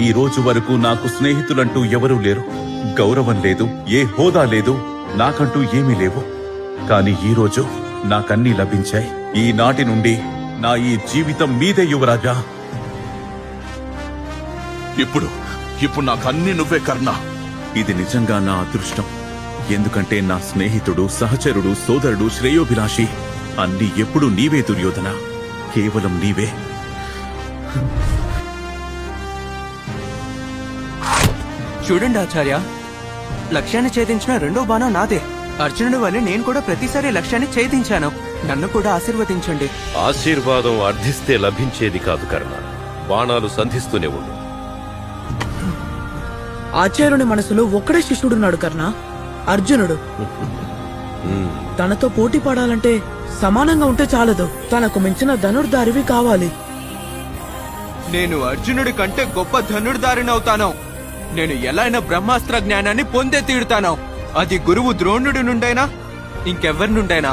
ఈ రోజు వరకు నాకు స్నేహితులంటూ ఎవరూ లేరు. గౌరవం లేదు, ఏ హోదా లేదు, నాకంటూ ఏమీ లేవు. కాని ఈ రోజు నాకన్నీ లభించాయి. ఈనాటి నుండి నా ఈ జీవితం మీదే యువరాజా. ఇప్పుడు నాకన్నీ నువ్వే కర్ణ. ఇది నిజంగా నా అదృష్టం. ఎందుకంటే నా స్నేహితుడు, సహచరుడు, సోదరుడు, శ్రేయోభిలాషి అన్నీ ఎప్పుడూ నీవే దుర్యోధన. కేవలం నీవే. చూడండి ఆచార్య, లక్ష్యాన్ని ఛేదించిన రెండో బాణం నాదే. అర్జునుడి వల్ల నేను కూడా ప్రతిసారి లక్ష్యాన్ని ఛేదించాను. నన్ను కూడా ఆశీర్వదించండి. ఆశీర్వాదం అర్థిస్తే లభించేది కాదు కర్ణ. బాణాలు సంధిస్తూనే ఉండు. ఆచార్యుని మనసులో ఒక్కడే శిష్యుడున్నాడు కర్ణ, అర్జునుడు. తనతో పోటీ పడాలంటే సమానంగా ఉంటే చాలదు, తనకు మించిన ధనుర్ధారివి కావాలి. నేను అర్జునుడి కంటే గొప్ప ధనుర్ధారినవుతాను. నేను ఎలా అయినా బ్రహ్మాస్త్ర జ్ఞానాన్ని పొందే తీరుతాను. అది గురువు ద్రోణుడి నుండైనా ఇంకెవ్వరి నుండైనా.